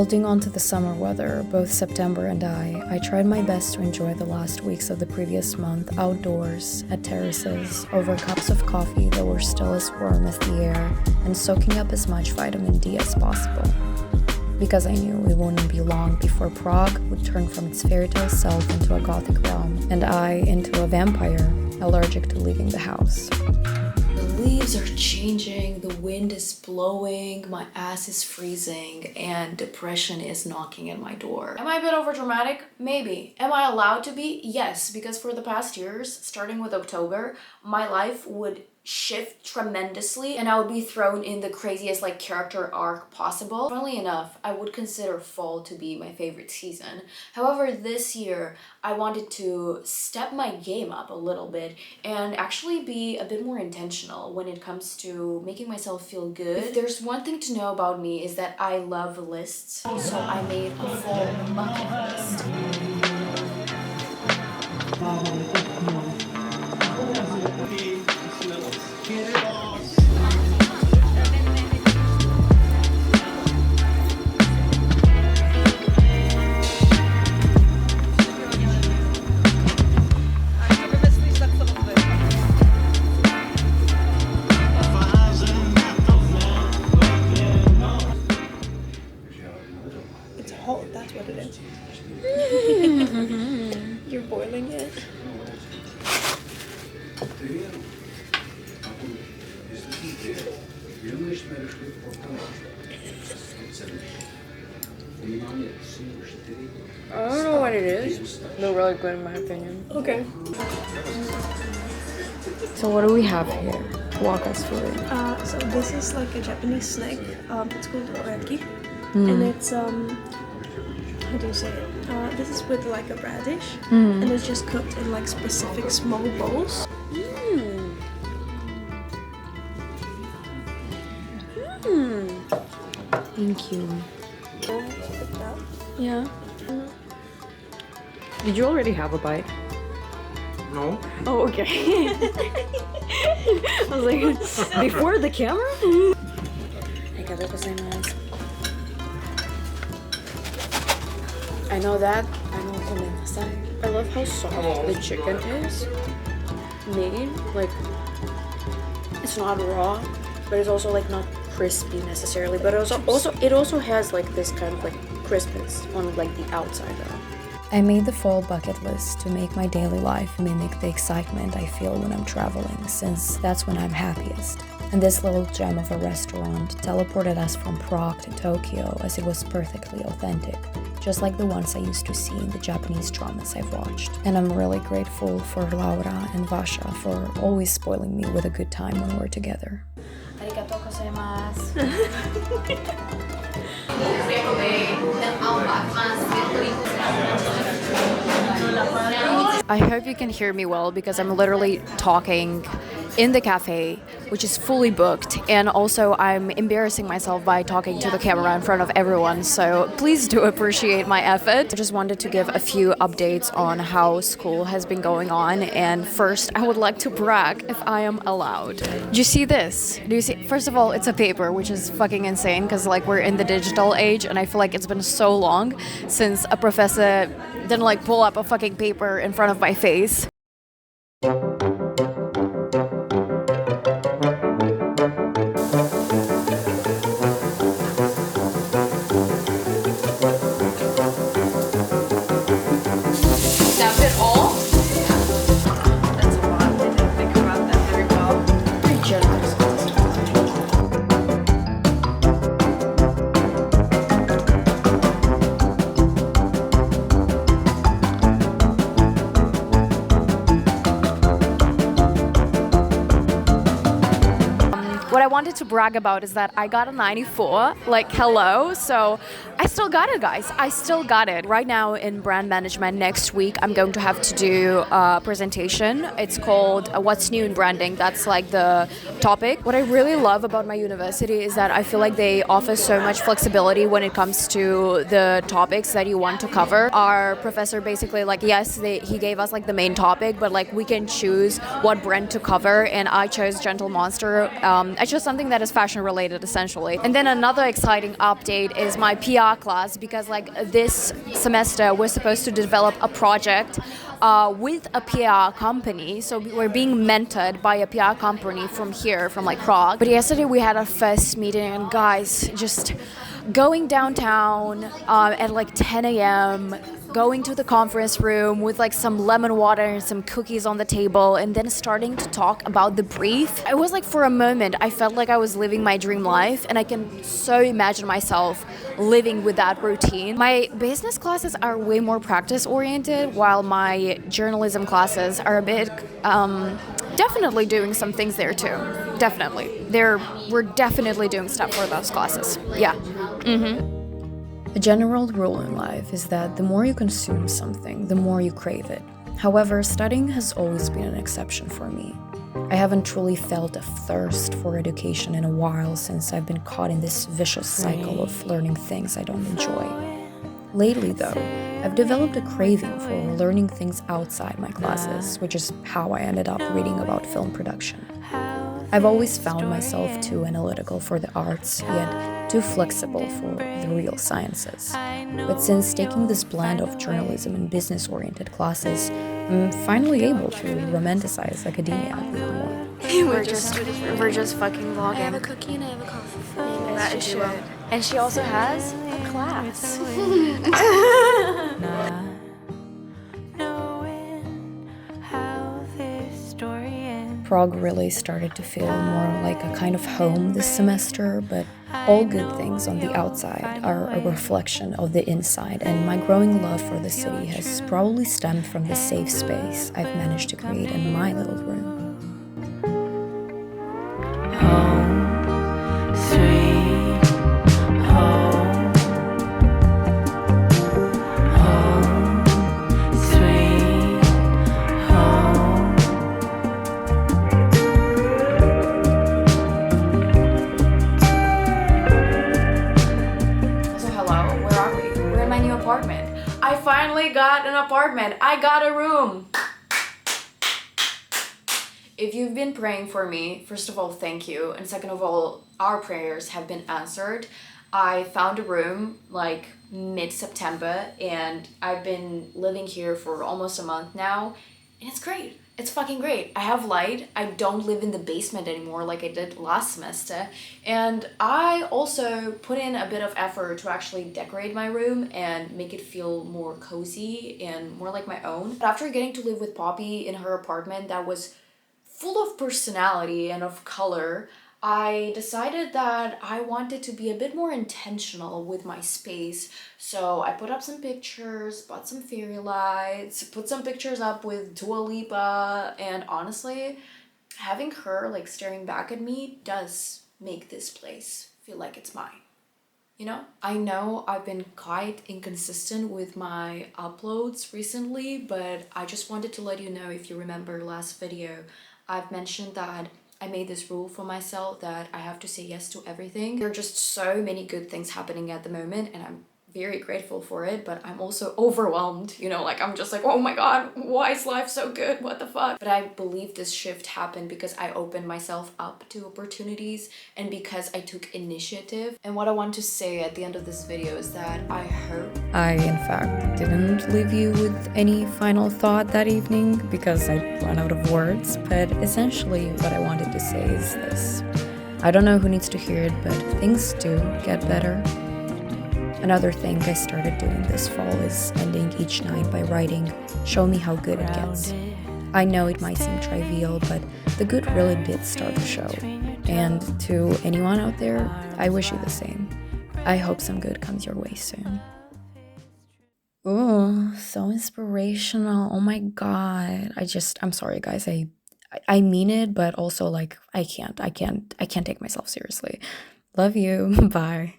Holding on to the summer weather, both September and I tried my best to enjoy the last weeks of the previous month outdoors, at terraces, over cups of coffee that were still as warm as the air, and soaking up as much vitamin D as possible. Because I knew it wouldn't be long before Prague would turn from its fairy tale self into a gothic realm, and I into a vampire, allergic to leaving the house. The leaves are changing, the wind is blowing, my ass is freezing, and depression is knocking at my door. Am I a bit overdramatic? Maybe. Am I allowed to be? Yes, because for the past years, starting with October, my life would shift tremendously and I would be thrown in the craziest character arc possible. Funnily enough, I would consider fall to be my favorite season. However, this year I wanted to step my game up a little bit and actually be a bit more intentional when it comes to making myself feel good. If there's one thing to know about me is that I love lists, so I made a full bucket list. It's hot, that's what it is. You're boiling it. I don't know what it is. They're really good in my opinion. Okay. So what do we have here? Walk us through it. So this is like a Japanese snack. It's called oreki. And it's how do you say it? This is with like a radish, and it's just cooked in like specific small bowls. Thank you. Yeah. Did you already have a bite? No. Oh, okay. I was like, before the camera? I know that. I know komennasai. I love how soft the chicken is made. Like, it's not raw, but it's also like not crispy necessarily. But it also has like this kind of like crispness on like the outside though. I made the fall bucket list to make my daily life mimic the excitement I feel when I'm traveling, since that's when I'm happiest. And this little gem of a restaurant teleported us from Prague to Tokyo as it was perfectly authentic, just like the ones I used to see in the Japanese dramas I've watched. And I'm really grateful for Laura and Vasha for always spoiling me with a good time when we're together. Arigatou gozaimasu. I hope you can hear me well because I'm literally talking in the cafe, which is fully booked, and also I'm embarrassing myself by talking to the camera in front of everyone, so please do appreciate my effort. I just wanted to give a few updates on how school has been going on, and first I would like to brag if I am allowed. Do you see this? Do you see? First of all, it's a paper, which is fucking insane because like we're in the digital age and I feel like it's been so long since a professor didn't like pull up a fucking paper in front of my face. What I wanted to brag about is that I got a 94, like hello, so I still got it, guys. I still got it. Right now in brand management, next week I'm going to have to do a presentation. It's called What's New in Branding. That's like the topic. What I really love about my university is that I feel like they offer so much flexibility when it comes to the topics that you want to cover. Our professor basically yes, he gave us like the main topic, but like we can choose what brand to cover, and I chose Gentle Monster. I chose just something that is fashion related essentially. And then another exciting update is my PR class, because like this semester we're supposed to develop a project with a PR company. So we're being mentored by a PR company from here, from like Prague. But yesterday we had our first meeting, and guys, just going downtown at like 10 a.m., going to the conference room with like some lemon water and some cookies on the table, and then starting to talk about the brief. It was like, for a moment, I felt like I was living my dream life, and I can so imagine myself living with that routine. My business classes are way more practice oriented, while my journalism classes are a bit definitely doing some things there too. Definitely. We're definitely doing stuff for those classes. Yeah. A general rule in life is that the more you consume something, the more you crave it. However, studying has always been an exception for me. I haven't truly felt a thirst for education in a while, since I've been caught in this vicious cycle of learning things I don't enjoy. Lately, though, I've developed a craving for learning things outside my classes, which is how I ended up reading about film production. I've always found myself too analytical for the arts, yet too flexible for the real sciences. But since taking this blend of journalism and business-oriented classes, I'm finally able to romanticize academia a bit more. We're just fucking vlogging. I have a cookie and I have a coffee. That shit. And she also has a class. Prague really started to feel more like a kind of home this semester, but all good things on the outside are a reflection of the inside, and my growing love for the city has probably stemmed from the safe space I've managed to create in my little room. I finally got an apartment. I got a room. If you've been praying for me, first of all, thank you. And second of all, our prayers have been answered. I found a room like mid-September, and I've been living here for almost a month now, and it's great. It's fucking great. I have light. I don't live in the basement anymore like I did last semester. And I also put in a bit of effort to actually decorate my room and make it feel more cozy and more like my own. But after getting to live with Poppy in her apartment that was full of personality and of color, I decided that I wanted to be a bit more intentional with my space. So I put up some pictures, bought some fairy lights, put some pictures up with Dua Lipa, and honestly, having her like staring back at me does make this place feel like it's mine. You know? I know I've been quite inconsistent with my uploads recently, but I just wanted to let you know, if you remember last video, I've mentioned that I made this rule for myself that I have to say yes to everything. There are just so many good things happening at the moment, and I'm very grateful for it, but I'm also overwhelmed, you know, like I'm just like, oh my god, why is life so good? What the fuck? But I believe this shift happened because I opened myself up to opportunities and because I took initiative. And what I want to say at the end of this video is that I hope I, in fact, didn't leave you with any final thought that evening because I ran out of words, but essentially what I wanted to say is this. I don't know who needs to hear it, but things do get better. Another thing I started doing this fall is ending each night by writing, "Show me how good it gets." I know it might seem trivial, but the good really did start to show. And to anyone out there, I wish you the same. I hope some good comes your way soon. Ooh, so inspirational. Oh my god. I'm sorry guys. I mean it, but also like I can't take myself seriously. Love you. Bye.